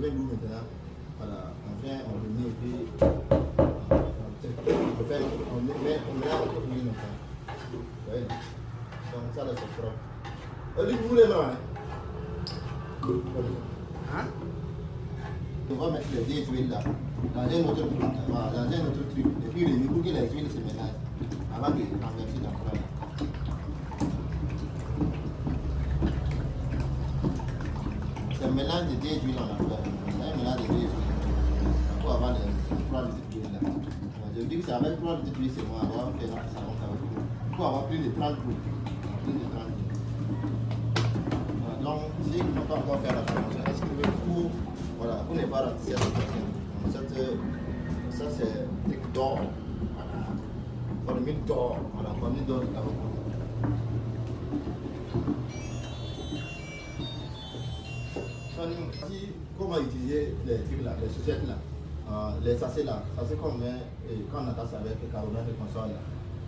vais nous maintenant. Voilà, on vient, on remet et puis on met la commune. Oui. Donc ça là c'est propre. Lui, vous voulez voir, hein? On va mettre les deux huiles là, dans un autre truc, et puis les pour que les huiles se mélangent avant de les renverser dans le plat. C'est un mélange de deux huiles en affaire. C'est un mélange de deux huiles. Pour avoir les 3 litres d'huile là. Je vous dis que c'est avec 3 litres d'huile, c'est moi avoir fait ça. Pour avoir plus de 30 jours. Plus de 30 jours. Donc, si vous n'avez pas encore fait la formation, inscrivez-vous. Voilà, vous n'êtes pas raté cette situation. Ça c'est truc d'or. Voilà. Formule d'or. Voilà, formule d'or de l'avocat. Comment utiliser les trucs là, les chaussettes là, les sachets là. Ça c'est comme quand on attache avec le carbonate de console là.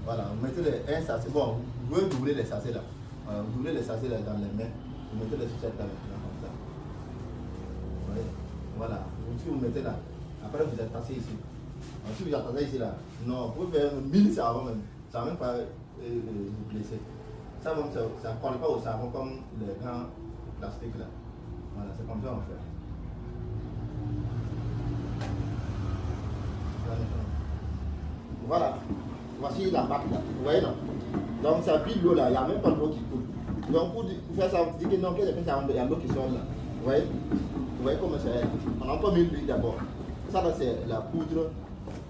Voilà, vous mettez un sachet. Bon, vous pouvez doubler les sachets là. Vous doublez les sachets là dans les mains. Vous mettez les chaussettes là maintenant comme ça. Vous voyez? Voilà, si vous mettez là, après vous attachez ici. Si vous attachez ici là, non, vous pouvez faire 1000 savons même, ça ne va même pas vous blesser. Ça ne colle pas au savon comme les grands plastiques là. Voilà, c'est comme ça on fait. Voilà, voici la pâte là, vous voyez non? Donc ça pile l'eau là, il n'y a même pas de l'eau qui coule. Donc pour faire ça, vous dites que non, qu'il y a l'eau qui sort là. Vous voyez? Vous voyez comment c'est? On a pas mis l'huile d'abord. Ça là c'est la poudre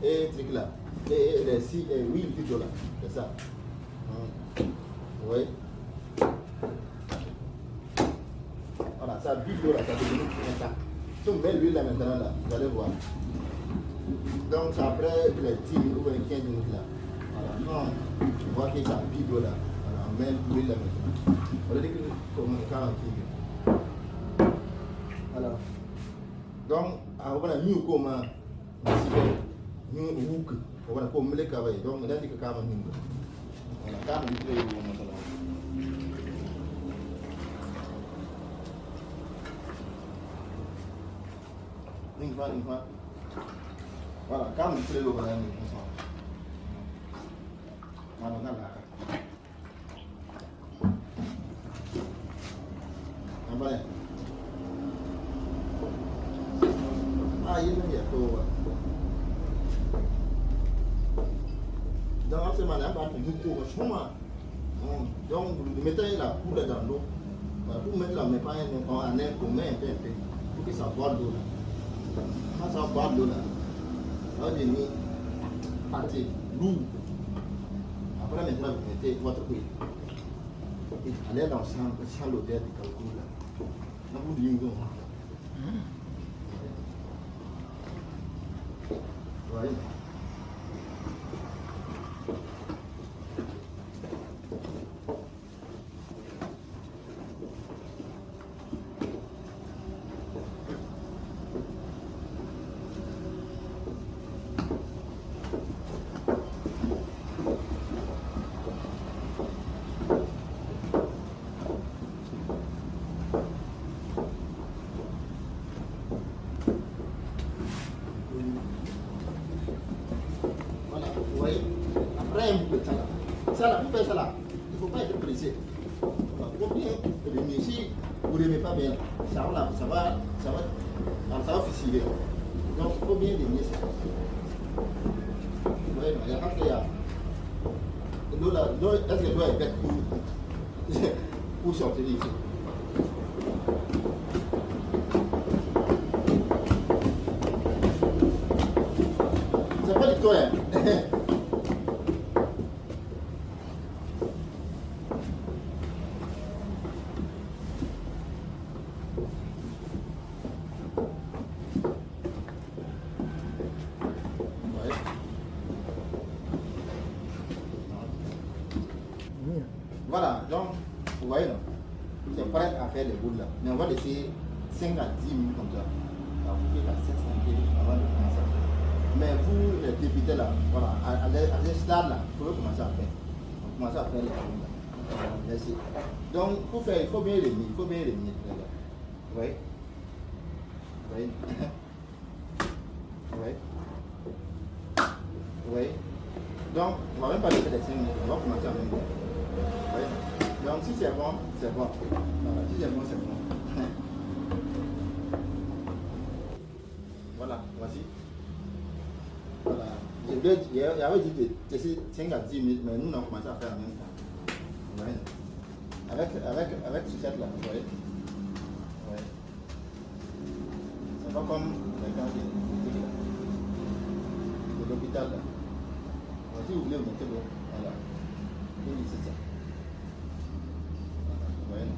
et truc là. Et les 6 et 8 litres là. C'est ça. Vous voyez? Voilà, ça bulle l'eau là, ça devient comme ça. Si on met l'huile là maintenant là, vous allez voir. Donc c'est après les 10 minutes ou 15 minutes là. Voilà, non, on voit que ça bulle l'eau là. Voilà, on met l'huile là maintenant. On va dire que comme 40 minutes. Voilà. Donc, on va nous comment nous hook, on va comme les cavaliers. Donc, on a dit que quand même nous. Voilà, quand même nous une fois. Voilà, quand même nous voilà nous. Voilà, là. Voilà. Ah, il y a tout. Dans ce moment-là, on va faire donc, vous mettez la poudre dans l'eau. Pour mettre la mais pas en air pour mettre un peu. Pour que ça boive l'eau là. Quand ça boive l'eau là, ça va devenir pâté, lourd. Après maintenant, vous mettez votre huile. Et allez dans sans l'odeur du calcul là. Donc vous dites ouais. Ça là, vous faites ça là, il ne faut pas être pressé. Vous bien remuer. Si vous ne remuez pas bien, ça va ficeler. Donc il faut bien remuer ça. Vous voyez, il y a quand il y a l'eau là, est-ce que doit être bête pour sortir ici? C'est pas du tout, hein? Voilà, donc, vous voyez, c'est prêt à faire les boules là. Mais on va laisser 5 à 10 minutes comme ça. Alors, vous faites à 7 minutes avant de commencer. Mais vous, les députés là, voilà, à ce stade là, vous pouvez commencer à faire. On commence à faire les boules là. Merci. Donc, pour faire, il faut bien les mettre. Vous voyez? Oui. Oui. Oui. Donc, on va même pas laisser les 5 minutes, on va commencer en même temps. Oui. Donc, si c'est bon, c'est bon. Voilà. Si c'est bon, c'est bon. Voilà, voici. Voilà. Il avait dit de tester 5 à 10 minutes, mais nous, on a commencé à faire en même temps. Oui. Avec sucette là, vous voyez. Oui. C'est pas comme les gens de l'hôpital là. Si vous voulez, vous mettez l'eau. Voilà. Oui, c'est ça. Vous voyez.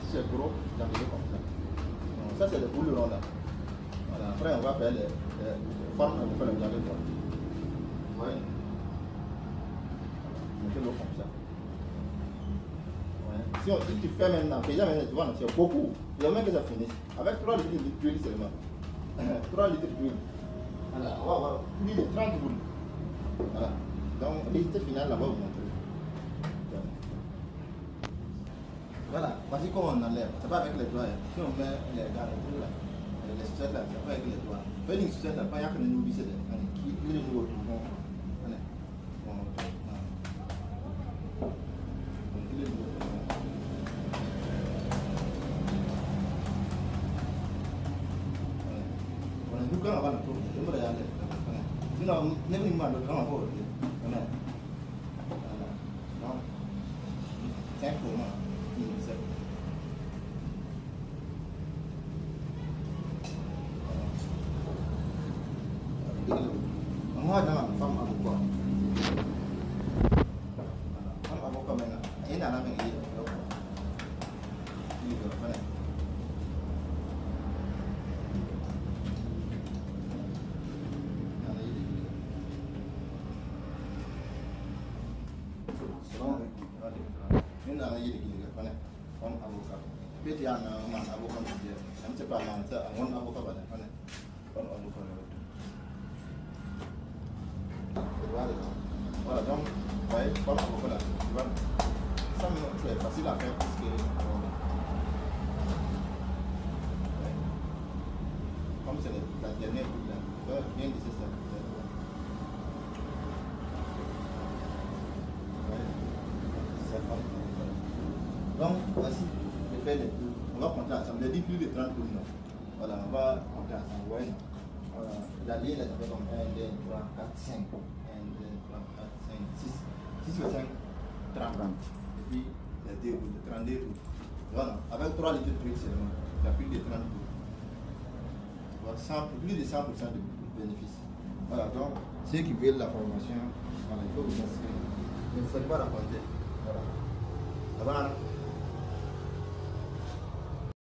Si c'est gros, vous avez comme ça. Donc, ça, c'est le bouillon là. Voilà. Après, on va faire les formes, on va faire le galet. Vous voyez. Mettez l'eau comme ça. Ouais. Si tu fais maintenant, déjà maintenant, tu vois, c'est beaucoup. Il y a même que ça finisse. Avec 3 litres d'huile seulement. 3 litres d'huile. Voilà, on va avoir plus de 30 boules. Voilà. Donc, le résultat final là-bas, vous montrez. Voilà, voici comment on enlève. C'est pas avec les doigts. Si on met les garnitures là, les sucettes là, c'est pas avec les doigts. Faites une sucette là, pas y a que les nouveaux billets. Qui les nouveaux tout. Bukan apa tu, itu berada di sana. Sini, ni mana tu kamu boleh, mana? No, saya pun mah, ini saya. Kamu ada nak faham apa buat? Faham apa kau mana? Ini nama yang ini. Ini tu mana? Comme avocat. Puis il y a un avocat qui dit, un petit peu avant, un avocat va faire comme avocat. Voilà, donc, vous voyez, comme avocat là, tu vois, ça c'est facile à faire parce que, comme c'est la dernière coupe là, tu vois, bien laisser ça. Donc, voici le fait les plus. On va compter ensemble. Les 10 plus de 30 poules. Voilà, on va compter ensemble. Voilà. La ligne, là, ça fait comme 1, 2, 3, 4, 5. 1, 2, 3, 4, 5, 6. 6 ou 5, 30. Et puis, les 2 boules, 32 boules. Voilà, avec 3 litres de trucs seulement. Il y a plus de 30 boules. Voilà, plus de 100% de bénéfices. Voilà, donc, ceux qui veulent la formation, voilà, il faut vous inscrire. Ne faites pas la compter. Voilà. Voilà.